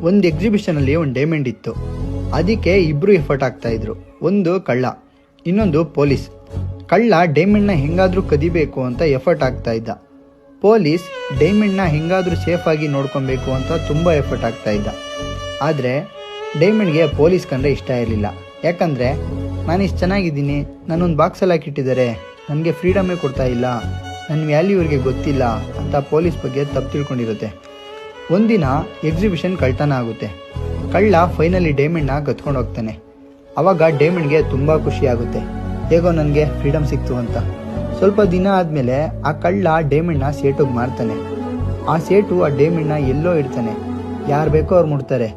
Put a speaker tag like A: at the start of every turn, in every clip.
A: ಒಂದು ಎಕ್ಸಿಬಿಷನಲ್ಲಿ ಒಂದು ಡೈಮಂಡ್ ಇತ್ತು. ಅದಕ್ಕೆ ಇಬ್ಬರು ಎಫರ್ಟ್ ಆಗ್ತಾ ಇದ್ರು. ಒಂದು ಕಳ್ಳ, ಇನ್ನೊಂದು ಪೊಲೀಸ್. ಕಳ್ಳ ಡೈಮಂಡ್ನ ಹೆಂಗಾದರೂ ಕದಿಬೇಕು ಅಂತ ಎಫರ್ಟ್ ಆಗ್ತಾ ಇದ್ದ. ಪೊಲೀಸ್ ಡೈಮಂಡ್ನ ಹೆಂಗಾದರೂ ಸೇಫಾಗಿ ನೋಡ್ಕೊಬೇಕು ಅಂತ ತುಂಬ ಎಫರ್ಟ್ ಆಗ್ತಾ ಇದ್ದ. ಆದರೆ ಡೈಮಂಡ್ಗೆ ಪೊಲೀಸ್ ಕಂಡ್ರೆ ಇಷ್ಟ ಇರಲಿಲ್ಲ. ಯಾಕಂದರೆ ನಾನು ಇಷ್ಟು ಚೆನ್ನಾಗಿದ್ದೀನಿ, ನಾನೊಂದು ಬಾಕ್ಸಲ್ಲಿ ಹಾಕಿಟ್ಟಿದ್ದಾರೆ, ನನಗೆ ಫ್ರೀಡಮೇ ಕೊಡ್ತಾ ಇಲ್ಲ, ನನ್ನ ವ್ಯಾಲ್ಯೂ ಇವ್ರಿಗೆ ಗೊತ್ತಿಲ್ಲ ಅಂತ ಪೊಲೀಸ್ ಬಗ್ಗೆ ತಪ್ಪು ತಿಳ್ಕೊಂಡಿರುತ್ತೆ. ಒಂದಿನ ಎಕ್ಸಿಬಿಷನ್ ಕಳ್ತನ ಆಗುತ್ತೆ. ಕಳ್ಳ ಫೈನಲಿ ಡೈಮಂಡ್ನ ಕತ್ಕೊಂಡು ಹೋಗ್ತಾನೆ. ಆವಾಗ ಡೈಮಂಡ್ಗೆ ತುಂಬ ಖುಷಿ ಆಗುತ್ತೆ, ಹೇಗೋ ನನಗೆ ಫ್ರೀಡಮ್ ಸಿಕ್ತು ಅಂತ. ಸ್ವಲ್ಪ ದಿನ ಆದಮೇಲೆ ಆ ಕಳ್ಳ ಡೈಮಂಡ್ನ ಸೇಟುಗೆ ಮಾರ್ತಾನೆ. ಆ ಸೇಟು ಆ ಡೈಮಂಡ್ನ ಎಲ್ಲೋ ಇಡ್ತಾನೆ. ಯಾರು ಬೇಕೋ ಅವ್ರು ಮುಡ್ತಾರೆ.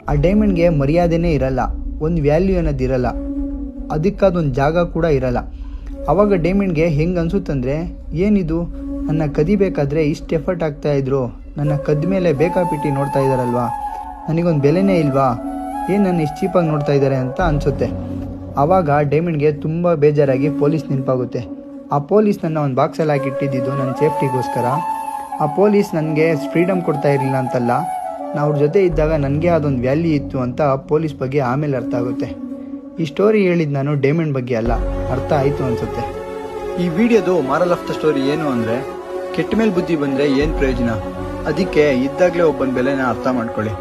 A: ಆ ಡೈಮಂಡ್ಗೆ ಮರ್ಯಾದೆನೇ ಇರಲ್ಲ, ಒಂದು ವ್ಯಾಲ್ಯೂ ಅನ್ನೋದಿರಲ್ಲ, ಅದಕ್ಕಾದೊಂದು ಜಾಗ ಕೂಡ ಇರಲ್ಲ. ಆವಾಗ ಡೈಮಂಡ್ಗೆ ಹೆಂಗೆ ಅನಿಸುತ್ತಂದರೆ, ಏನಿದು, ನನ್ನ ಕದಿಬೇಕಾದ್ರೆ ಇಷ್ಟು ಎಫರ್ಟ್ ಆಗ್ತಾಯಿದ್ರು, ನನ್ನ ಕದ್ದ ಮೇಲೆ ಬೇಕಾಪಿಟ್ಟು ನೋಡ್ತಾ ಇದ್ದಾರಲ್ವಾ, ನನಗೊಂದು ಬೆಲೆನೇ ಇಲ್ವಾ, ಏನು ನನ್ನ ಇಷ್ಟು ಚೀಪಾಗಿ ನೋಡ್ತಾ ಇದ್ದಾರೆ ಅಂತ ಅನಿಸುತ್ತೆ. ಆವಾಗ ಡೈಮಂಡ್ಗೆ ತುಂಬ ಬೇಜಾರಾಗಿ ಪೊಲೀಸ್ ನೆನಪಾಗುತ್ತೆ. ಆ ಪೊಲೀಸ್ ನನ್ನ ಒಂದು ಬಾಕ್ಸಲ್ಲಿ ಹಾಕಿಟ್ಟಿದ್ದು ನನ್ನ ಸೇಫ್ಟಿಗೋಸ್ಕರ. ಆ ಪೊಲೀಸ್ ನನಗೆ ಫ್ರೀಡಮ್ ಕೊಡ್ತಾ ಇರಲಿಲ್ಲ ಅಂತಲ್ಲ, ನಾವು ಅವ್ರ ಜೊತೆ ಇದ್ದಾಗ ನನಗೆ ಅದೊಂದು ವ್ಯಾಲ್ಯೂ ಇತ್ತು ಅಂತ ಪೊಲೀಸ್ ಬಗ್ಗೆ ಆಮೇಲೆ ಅರ್ಥ ಆಗುತ್ತೆ. ಈ ಸ್ಟೋರಿ ಹೇಳಿದ್ದು ನಾನು ಡೈಮಂಡ್ ಬಗ್ಗೆ ಅಲ್ಲ, ಅರ್ಥ ಆಯಿತು ಅನಿಸುತ್ತೆ. ಈ ವಿಡಿಯೋದು ಮಾರಲ್ ಆಫ್ ದ ಸ್ಟೋರಿ ಏನು ಅಂದರೆ, ಕೆಟ್ಟ ಮೇಲೆ ಬುದ್ಧಿ ಬಂದರೆ ಏನು ಪ್ರಯೋಜನ, ಅದಕ್ಕೆ ಇದ್ದಾಗಲೇ ಒಬ್ಬನ ಬೆಲೆನ ಅರ್ಥ ಮಾಡ್ಕೊಳ್ಳಿ.